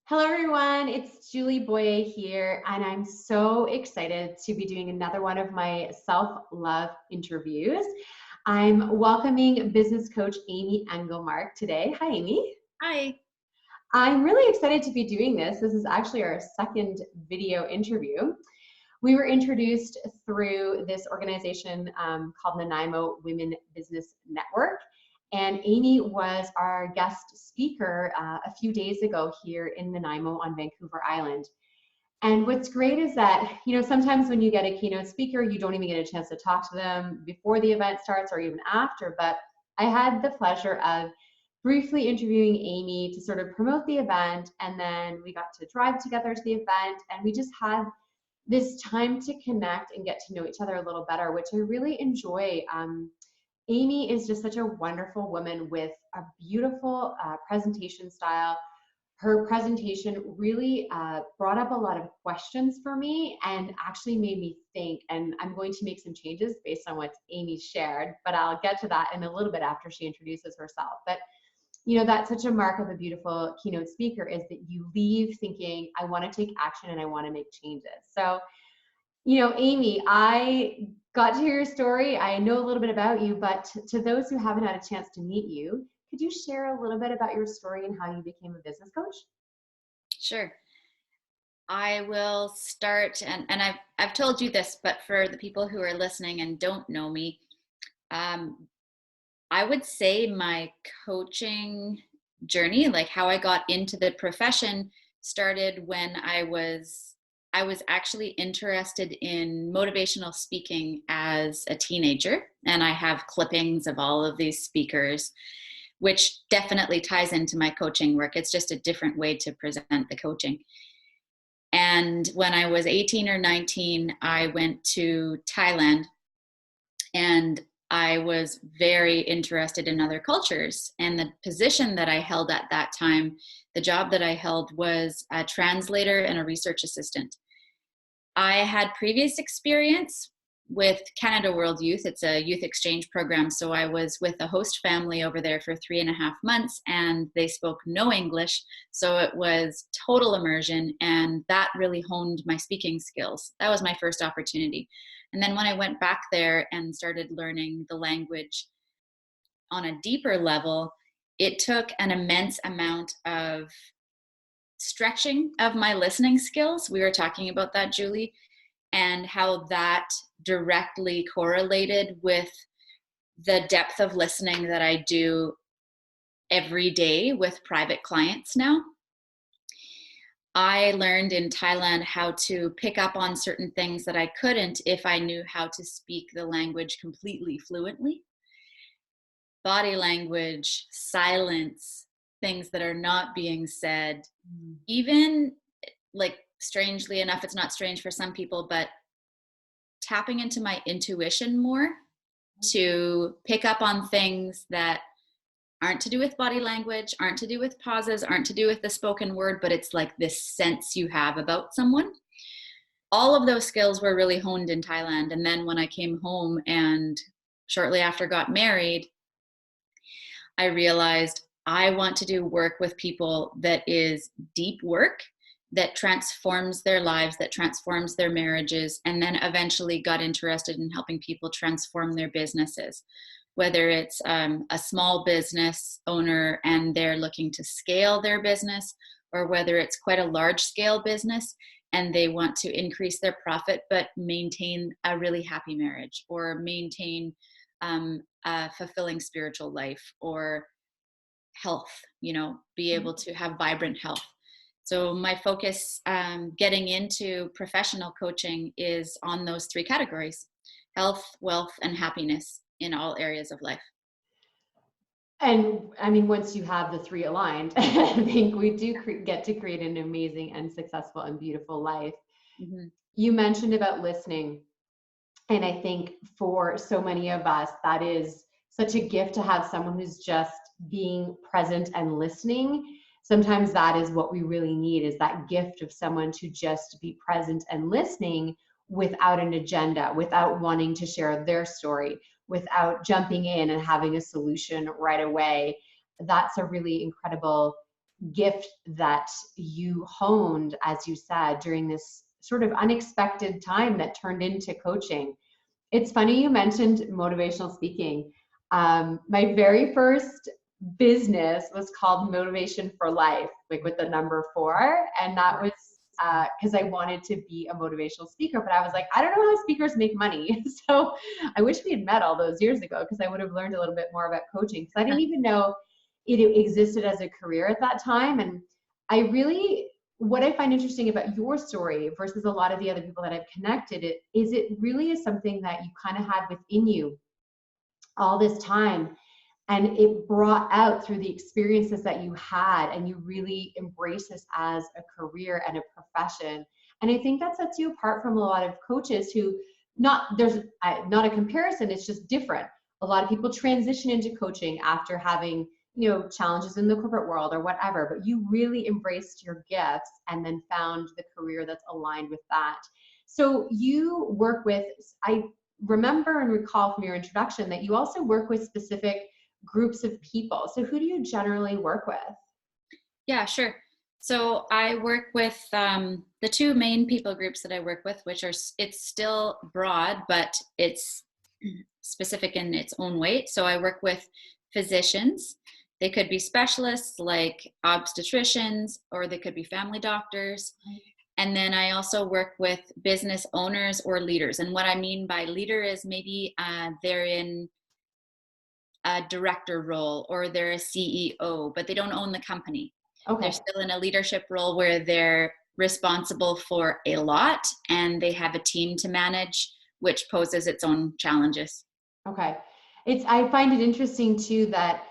Hello, everyone. It's Julie Boye here, and I'm so excited to be doing another one of my self-love interviews. I'm welcoming business coach Amy Englemark today. Hi, Amy. Hi. I'm really excited to be doing this. This is actually our second video interview. We were introduced through this organization called Nanaimo Women Business Network. And Amy was our guest speaker a few days ago here in Nanaimo on Vancouver Island. And what's great is that, sometimes when you get a keynote speaker, you don't even get a chance to talk to them before the event starts or even after. But I had the pleasure of briefly interviewing Amy to sort of promote the event. And then we got to drive together to the event, and we just had this time to connect and get to know each other a little better, which I really enjoy. Amy is just such a wonderful woman with a beautiful presentation style. Her presentation really brought up a lot of questions for me and actually made me think, and I'm going to make some changes based on what Amy shared, but I'll get to that in a little bit after she introduces herself. But that's such a mark of a beautiful keynote speaker, is that you leave thinking, I want to take action and I want to make changes. So, Amy, I got to hear your story. I know a little bit about you, but to those who haven't had a chance to meet you, could you share a little bit about your story and how you became a business coach? Sure. I will start, and I've told you this, but for the people who are listening and don't know me, I would say my coaching journey, like how I got into the profession, started when I was actually interested in motivational speaking as a teenager, and I have clippings of all of these speakers, which definitely ties into my coaching work. It's just a different way to present the coaching. And when I was 18 or 19, I went to Thailand, and I was very interested in other cultures. And the position that I held at that time, the job that I held, was a translator and a research assistant. I had previous experience with Canada World Youth. It's a youth exchange program. So I was with a host family over there for 3.5 months, and they spoke no English. So it was total immersion, and that really honed my speaking skills. That was my first opportunity. And then when I went back there and started learning the language on a deeper level, it took an immense amount of stretching of my listening skills. We were talking about that, Julie, and how that directly correlated with the depth of listening that I do every day with private clients now. I learned in Thailand how to pick up on certain things that I couldn't if I knew how to speak the language completely fluently. Body language, silence, things that are not being said, even, like, strangely enough, it's not strange for some people, but tapping into my intuition more to pick up on things that aren't to do with body language, aren't to do with pauses, aren't to do with the spoken word, but it's like this sense you have about someone. All of those skills were really honed in Thailand. And then when I came home and shortly after got married, I realized I want to do work with people that is deep work, that transforms their lives, that transforms their marriages, and then eventually got interested in helping people transform their businesses. Whether it's a small business owner and they're looking to scale their business, or whether it's quite a large scale business and they want to increase their profit but maintain a really happy marriage, or maintain a fulfilling spiritual life, or health, be able to have vibrant health. So my focus getting into professional coaching is on those three categories: health, wealth, and happiness in all areas of life. And I mean, once you have the three aligned, I think we do get to create an amazing and successful and beautiful life. Mm-hmm. You mentioned about listening. And I think for so many of us, that is such a gift to have someone who's just being present and listening. Sometimes that is what we really need, is that gift of someone to just be present and listening without an agenda, without wanting to share their story, without jumping in and having a solution right away. That's a really incredible gift that you honed, as you said, during this sort of unexpected time that turned into coaching. It's funny you mentioned motivational speaking. My very first business was called Motivation for Life, like with the number 4. And that was because I wanted to be a motivational speaker, but I was like, I don't know how speakers make money. So I wish we had met all those years ago, because I would have learned a little bit more about coaching, because I didn't even know it existed as a career at that time. And I really, what I find interesting about your story versus a lot of the other people that I've connected, it really is something that you kind of had within you all this time, and it brought out through the experiences that you had, and you really embrace this as a career and a profession. And I think that sets you apart from a lot of coaches who, there's not a comparison, it's just different. A lot of people transition into coaching after having, challenges in the corporate world or whatever, but you really embraced your gifts and then found the career that's aligned with that. So you work with, I remember and recall from your introduction that you also work with specific groups of people. So who do you generally work with? Yeah, sure. So I work with the 2 main people groups that I work with, which are, it's still broad, but it's specific in its own way. So I work with physicians. They could be specialists like obstetricians, or they could be family doctors. And then I also work with business owners or leaders. And what I mean by leader is maybe they're in a director role, or they're a CEO, but they don't own the company. Okay. They're still in a leadership role where they're responsible for a lot and they have a team to manage, which poses its own challenges. Okay. I find it interesting too that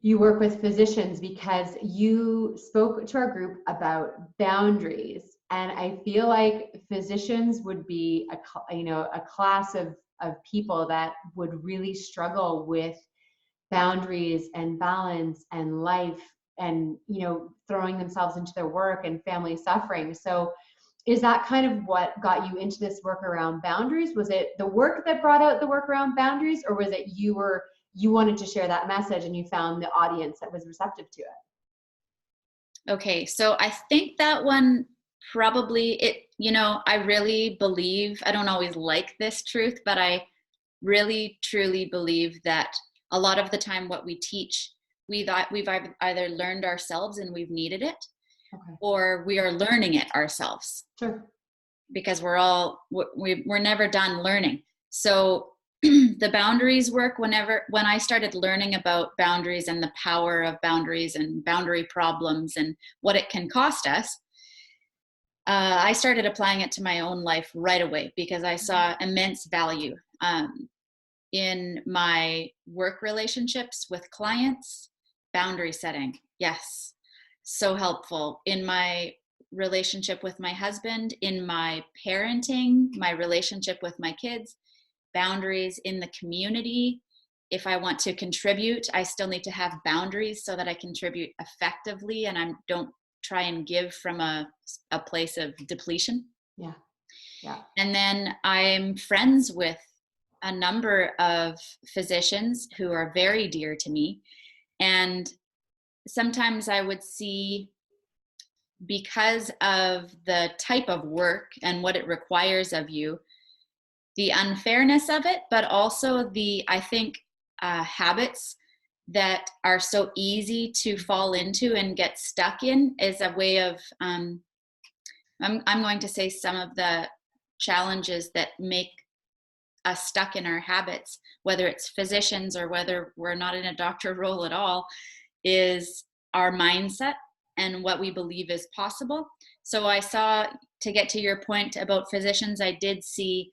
you work with physicians, because you spoke to our group about boundaries, and I feel like physicians would be a class of people that would really struggle with boundaries and balance and life, and throwing themselves into their work and family suffering. So is that kind of what got you into this work around boundaries? Was it the work that brought out the work around boundaries, or was it you wanted to share that message and you found the audience that was receptive to it? Okay, so I think that one probably, I really believe, I don't always like this truth, but I really truly believe that a lot of the time what we teach, we've either learned ourselves and we've needed it, Okay. or we are learning it ourselves. Sure. Because we're never done learning. So the boundaries work, when I started learning about boundaries and the power of boundaries and boundary problems and what it can cost us, I started applying it to my own life right away, because I saw immense value in my work relationships with clients. Boundary setting, yes, so helpful. In my relationship with my husband, in my parenting, my relationship with my kids, boundaries in the community. If I want to contribute, I still need to have boundaries so that I contribute effectively and I don't try and give from a place of depletion. Yeah. Yeah. And then I'm friends with a number of physicians who are very dear to me. And sometimes I would see, because of the type of work and what it requires of you, the unfairness of it, but also I think, habits that are so easy to fall into and get stuck in, is a way of, I'm going to say some of the challenges that make us stuck in our habits, whether it's physicians or whether we're not in a doctor role at all, is our mindset and what we believe is possible. So I saw, to get to your point about physicians, I did see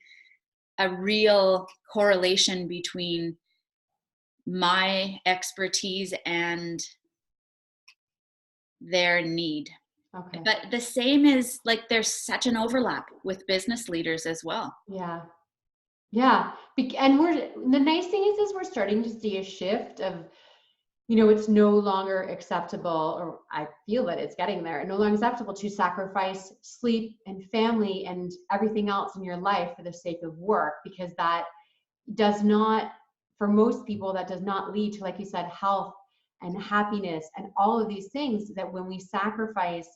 a real correlation between my expertise and their need. Okay. But the same is, like, there's such an overlap with business leaders as well. Yeah. Yeah. And the nice thing is we're starting to see a shift of, it's no longer acceptable, or I feel that it's getting there, no longer acceptable to sacrifice sleep and family and everything else in your life for the sake of work, because that does not, for most people, that does not lead to, like you said, health and happiness and all of these things, that when we sacrifice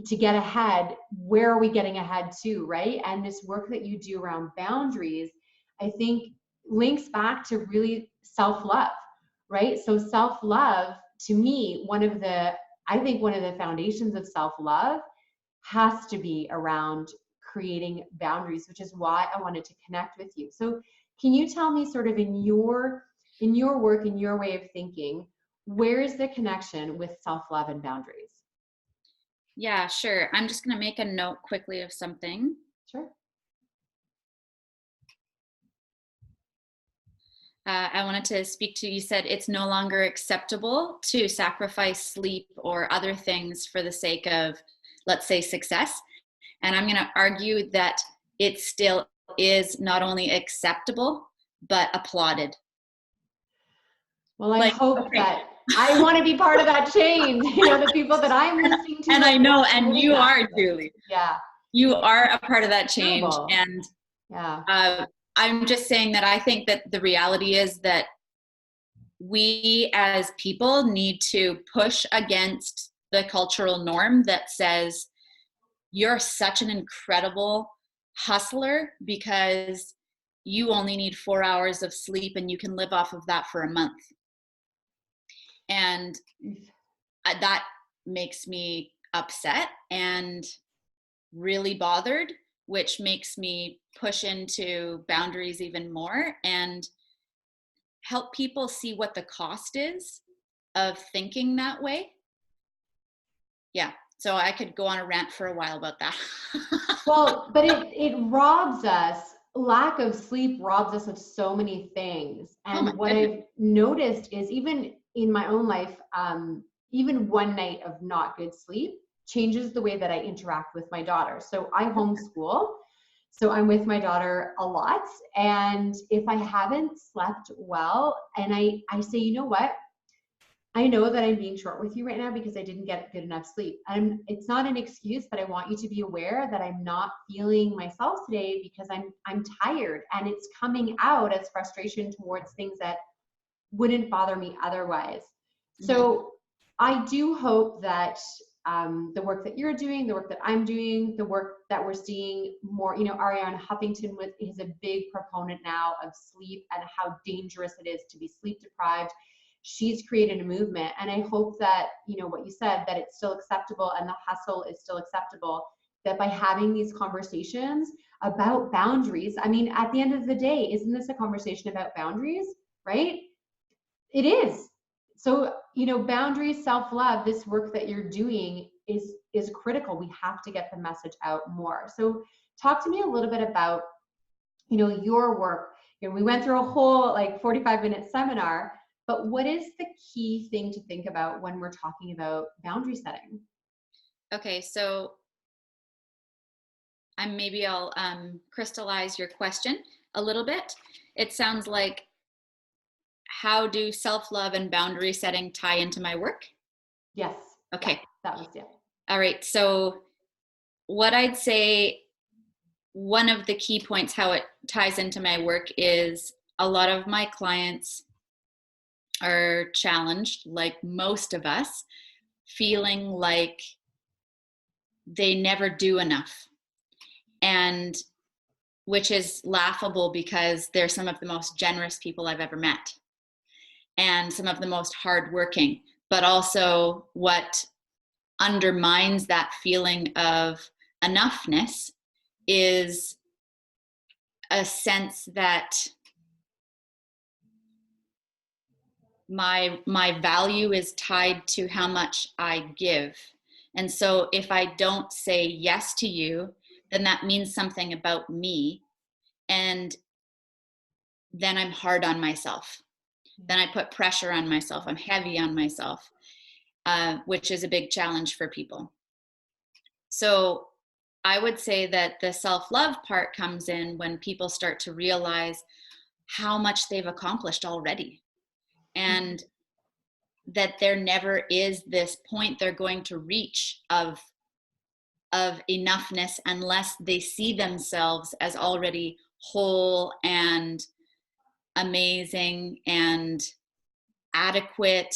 to get ahead, where are we getting ahead to, right? And this work that you do around boundaries, I think links back to really self-love, right? So self-love, to me, I think one of the foundations of self-love has to be around creating boundaries, which is why I wanted to connect with you. So can you tell me, sort of in your work, in your way of thinking, where is the connection with self-love and boundaries? Yeah, sure. I'm just going to make a note quickly of something. Sure. I wanted to speak to, you said it's no longer acceptable to sacrifice sleep or other things for the sake of, let's say, success. And I'm going to argue that it still is not only acceptable, but applauded. Well, I hope that I want to be part of that change. You know, the people that I'm listening to. And I know, and you are, Julie. Yeah. You are a part of that change. Terrible. And yeah. I'm just saying that I think that the reality is that we as people need to push against the cultural norm that says you're such an incredible hustler because you only need 4 hours of sleep and you can live off of that for a month. And that makes me upset and really bothered, which makes me push into boundaries even more and help people see what the cost is of thinking that way. Yeah. So I could go on a rant for a while about that. Well, but it robs us, lack of sleep robs us of so many things. And what I've noticed is, even in my own life, even one night of not good sleep changes the way that I interact with my daughter. So I homeschool. So I'm with my daughter a lot. And if I haven't slept well, and I say, you know what? I know that I'm being short with you right now because I didn't get good enough sleep. And it's not an excuse, but I want you to be aware that I'm not feeling myself today because I'm tired, and it's coming out as frustration towards things that wouldn't bother me otherwise. Mm-hmm. So I do hope that the work that you're doing, the work that I'm doing, the work that we're seeing more, you know, Ariane Huffington is a big proponent now of sleep and how dangerous it is to be sleep deprived. She's created a movement, and I hope that, you know, what you said, that it's still acceptable and the hustle is still acceptable, that by having these conversations about boundaries, I mean, at the end of the day, isn't this a conversation about boundaries, right? It is. So, you know, boundaries, self-love, this work that you're doing is critical. We have to get the message out more. So talk to me a little bit about, you know, your work. You know, we went through a whole 45-minute seminar, but what is the key thing to think about when we're talking about boundary setting? Okay, so I'll crystallize your question a little bit. It sounds like, how do self-love and boundary setting tie into my work? Yes. Okay. Yeah, that was, yeah. All right. So what I'd say, one of the key points how it ties into my work is a lot of my clients are challenged, like most of us, feeling like they never do enough. And which is laughable because they're some of the most generous people I've ever met and some of the most hardworking, but also what undermines that feeling of enoughness is a sense that my value is tied to how much I give. And so if I don't say yes to you, then that means something about me. And then I'm hard on myself. Then I put pressure on myself. I'm heavy on myself, which is a big challenge for people. So I would say that the self-love part comes in when people start to realize how much they've accomplished already, and that there never is this point they're going to reach of enoughness unless they see themselves as already whole and amazing and adequate,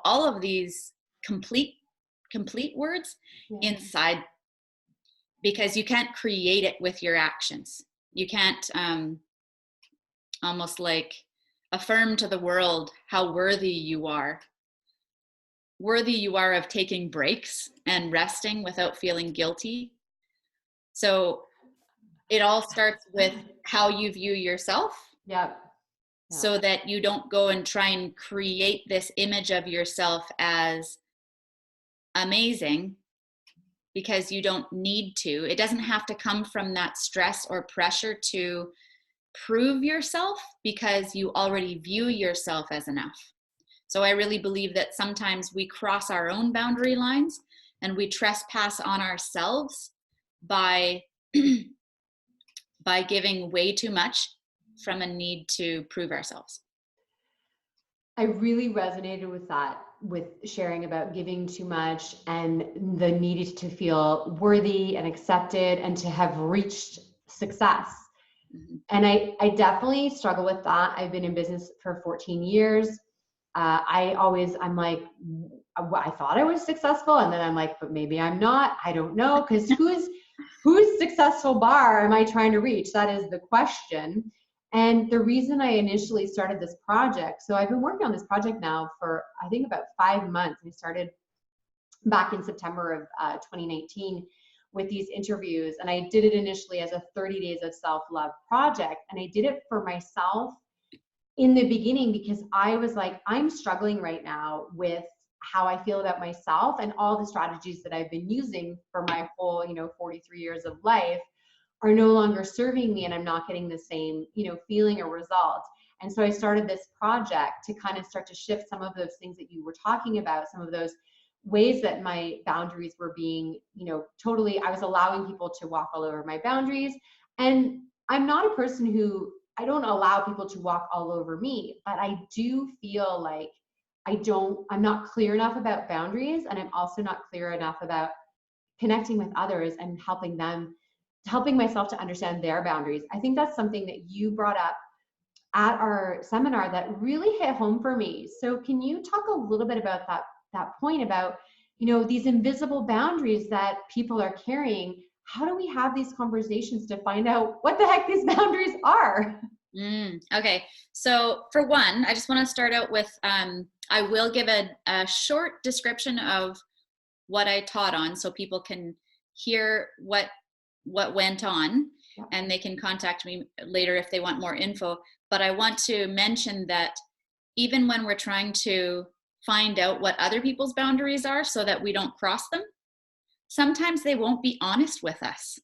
all of these complete words inside, because you can't create it with your actions. You can't almost like affirm to the world how worthy you are of taking breaks and resting without feeling guilty. So it all starts with how you view yourself. Yep. So that you don't go and try and create this image of yourself as amazing, because you don't need to. It doesn't have to come from that stress or pressure to prove yourself, because you already view yourself as enough. So I really believe that sometimes we cross our own boundary lines and we trespass on ourselves by giving way too much from a need to prove ourselves. I really resonated with that, with sharing about giving too much and the need to feel worthy and accepted and to have reached success. Mm-hmm. And I definitely struggle with that. I've been in business for 14 years. I'm like, I thought I was successful. And then I'm like, but maybe I'm not. I don't know. Because whose successful bar am I trying to reach? That is the question. And the reason I initially started this project, so I've been working on this project now for, I think, about 5 months. I started back in September of 2019 with these interviews. And I did it initially as a 30 days of self-love project. And I did it for myself in the beginning because I was like, I'm struggling right now with how I feel about myself, and all the strategies that I've been using for my whole, 43 years of life are no longer serving me, and I'm not getting the same, feeling or result. And so I started this project to kind of start to shift some of those things that you were talking about, some of those ways that my boundaries were being, totally, I was allowing people to walk all over my boundaries. And I'm not a person who, I don't allow people to walk all over me, but I do feel like I'm not clear enough about boundaries, and I'm also not clear enough about connecting with others and helping myself to understand their boundaries. I think that's something that you brought up at our seminar that really hit home for me. So can you talk a little bit about that point about, these invisible boundaries that people are carrying? How do we have these conversations to find out what the heck these boundaries are? Okay. So for one, I just want to start out with, I will give a short description of what I taught on, so people can hear what went on, and they can contact me later if they want more info. But I want to mention that even when we're trying to find out what other people's boundaries are so that we don't cross them, sometimes they won't be honest with us.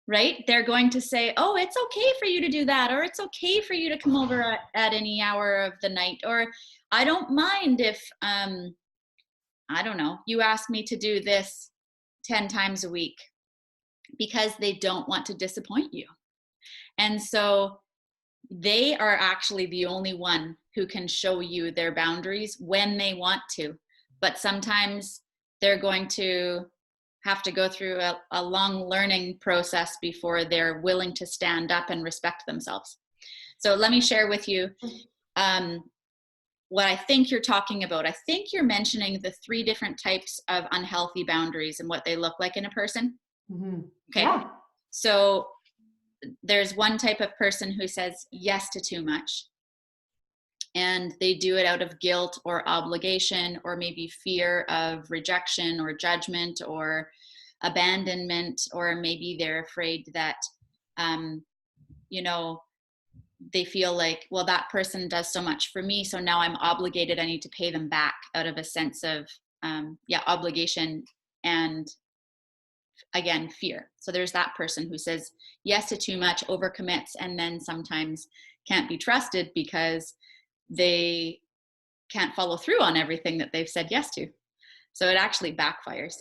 Right? They're going to say, oh, it's okay for you to do that, or it's okay for you to come over at any hour of the night, or I don't mind if, I don't know, you ask me to do this 10 times a week, because they don't want to disappoint you. And so they are actually the only one who can show you their boundaries when they want to. But sometimes they're going to have to go through a long learning process before they're willing to stand up and respect themselves. So let me share with you what I think you're talking about. I think you're mentioning the 3 different types of unhealthy boundaries and what they look like in a person. Mm-hmm. Okay. Yeah. So there's one type of person who says yes to too much. And they do it out of guilt or obligation, or maybe fear of rejection or judgment or abandonment, or maybe they're afraid that, they feel like, well, that person does so much for me, so now I'm obligated, I need to pay them back, out of a sense of, obligation and, again, fear. So there's that person who says yes to too much, overcommits, and then sometimes can't be trusted because they can't follow through on everything that they've said yes to. So it actually backfires.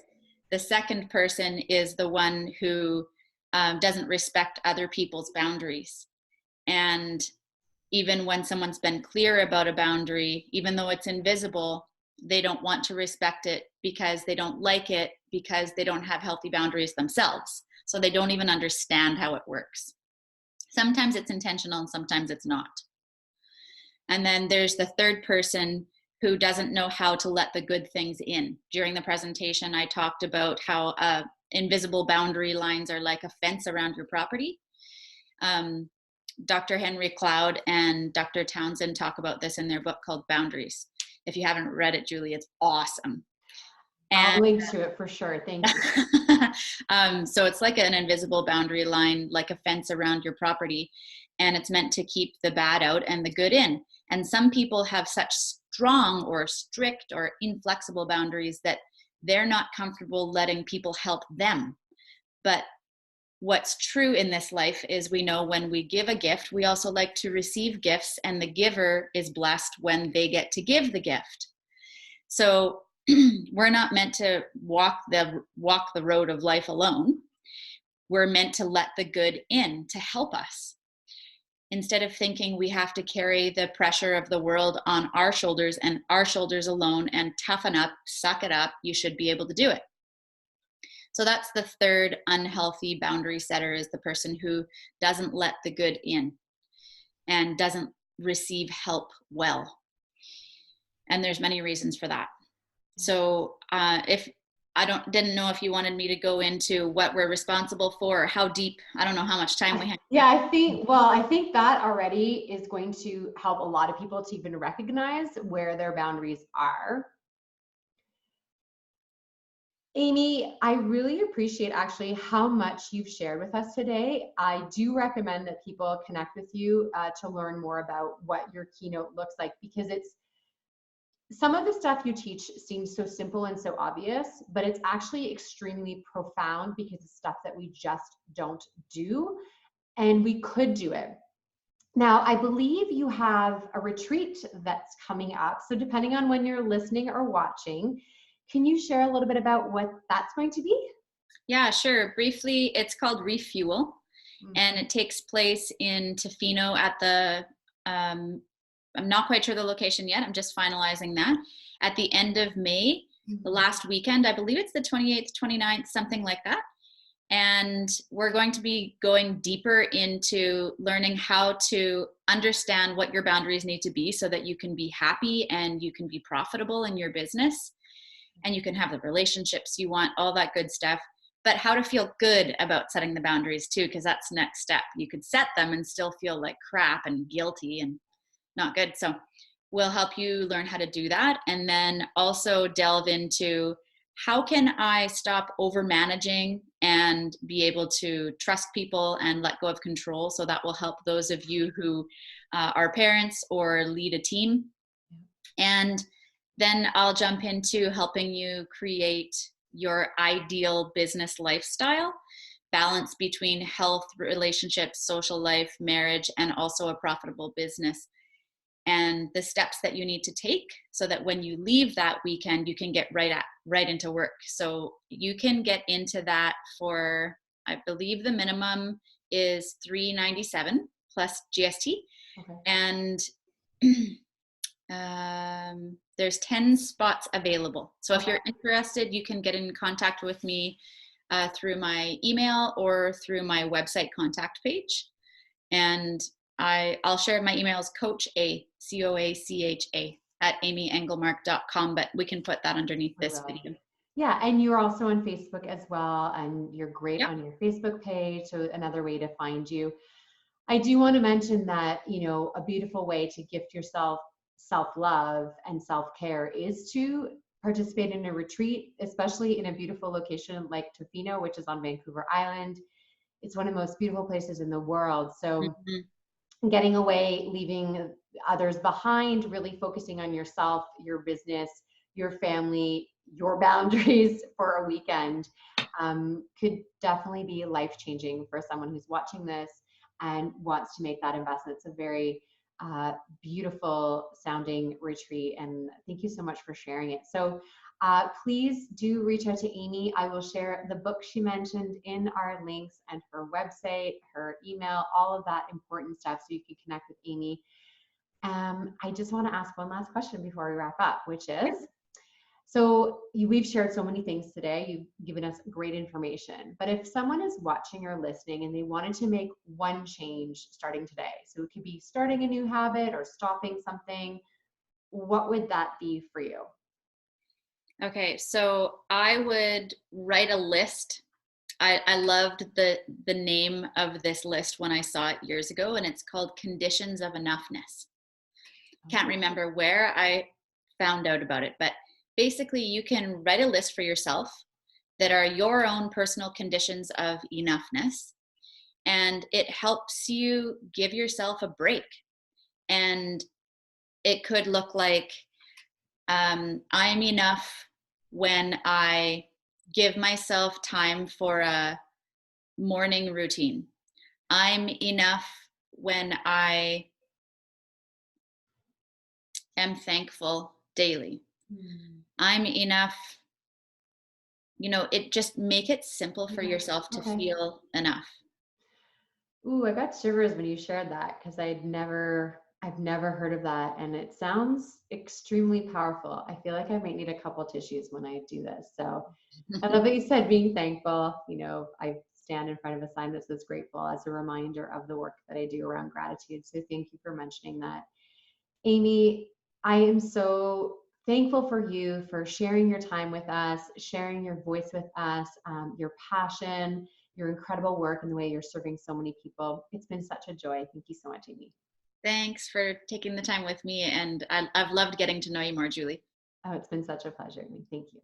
The second person is the one who doesn't respect other people's boundaries. And even when someone's been clear about a boundary, even though it's invisible, they don't want to respect it because they don't like it, because they don't have healthy boundaries themselves. So they don't even understand how it works. Sometimes it's intentional and sometimes it's not. And then there's the third person who doesn't know how to let the good things in. During the presentation, I talked about how invisible boundary lines are like a fence around your property. Dr. Henry Cloud and Dr. Townsend talk about this in their book called Boundaries. If you haven't read it, Julie, it's awesome. I'll link to it for sure. Thank you. So it's like an invisible boundary line, like a fence around your property, and it's meant to keep the bad out and the good in. And some people have such strong or strict or inflexible boundaries that they're not comfortable letting people help them. But what's true in this life is we know when we give a gift, we also like to receive gifts, and the giver is blessed when they get to give the gift. So we're not meant to walk the road of life alone. We're meant to let the good in to help us. Instead of thinking we have to carry the pressure of the world on our shoulders and our shoulders alone and toughen up, suck it up, you should be able to do it. So that's the third unhealthy boundary setter, is the person who doesn't let the good in and doesn't receive help well. And there's many reasons for that. So if I didn't know if you wanted me to go into what we're responsible for or how deep, I don't know how much time we have. Yeah, I think that already is going to help a lot of people to even recognize where their boundaries are. Amy, I really appreciate actually how much you've shared with us today. I do recommend that people connect with you to learn more about what your keynote looks like, because some of the stuff you teach seems so simple and so obvious, but it's actually extremely profound because it's stuff that we just don't do, and we could do it. Now, I believe you have a retreat that's coming up. So depending on when you're listening or watching, can you share a little bit about what that's going to be? Yeah, sure. Briefly, it's called Refuel, and it takes place in Tofino at the I'm not quite sure the location yet. I'm just finalizing that. At the end of May, the last weekend, I believe it's the 28th, 29th, something like that. And we're going to be going deeper into learning how to understand what your boundaries need to be so that you can be happy and you can be profitable in your business and you can have the relationships you want, all that good stuff. But how to feel good about setting the boundaries too, because that's the next step. You could set them and still feel like crap and guilty and not good. So we'll help you learn how to do that, and then also delve into how can I stop over managing and be able to trust people and let go of control. So that will help those of you who are parents or lead a team. And then I'll jump into helping you create your ideal business lifestyle, balance between health, relationships, social life, marriage, and also a profitable business. And the steps that you need to take so that when you leave that weekend, you can get right into work. So you can get into that for, I believe the minimum is $397 plus GST. Okay. And there's 10 spots available. So if you're interested, you can get in contact with me through my email or through my website contact page. And I'll share my email is coacha, COACHA @amyenglemark.com, but we can put that underneath this video. Yeah, and you're also on Facebook as well, and you're great on your Facebook page, so another way to find you. I do want to mention that, you know, a beautiful way to gift yourself self-love and self-care is to participate in a retreat, especially in a beautiful location like Tofino, which is on Vancouver Island. It's one of the most beautiful places in the world. So getting away, leaving others behind, really focusing on yourself, your business, your family, your boundaries for a weekend could definitely be life-changing for someone who's watching this and wants to make that investment. It's a very beautiful sounding retreat, and thank you so much for sharing it. So please do reach out to Amy. I will share the book she mentioned in our links and her website, her email, all of that important stuff so you can connect with Amy. I just want to ask one last question before we wrap up, which is, So we've shared so many things today. You've given us great information. But if someone is watching or listening and they wanted to make one change starting today, so it could be starting a new habit or stopping something, what would that be for you? Okay, so I would write a list. I loved the name of this list when I saw it years ago, and it's called Conditions of Enoughness. Can't Oh, remember where I found out about it, but basically you can write a list for yourself that are your own personal conditions of enoughness, and it helps you give yourself a break. And it could look like, I'm enough when I give myself time for a morning routine. I'm enough when I am thankful daily. hmm. I'm enough. It just make it simple for Okay. yourself to Okay. feel enough. Ooh, I got shivers when you shared that because I've never heard of that, and it sounds extremely powerful. I feel like I might need a couple tissues when I do this. So I love that you said being thankful. I stand in front of a sign that says grateful as a reminder of the work that I do around gratitude. So thank you for mentioning that. Amy, I am so thankful for you for sharing your time with us, sharing your voice with us, your passion, your incredible work, and the way you're serving so many people. It's been such a joy. Thank you so much, Amy. Thanks for taking the time with me, and I've loved getting to know you more, Julie. Oh, it's been such a pleasure, Amy. Thank you.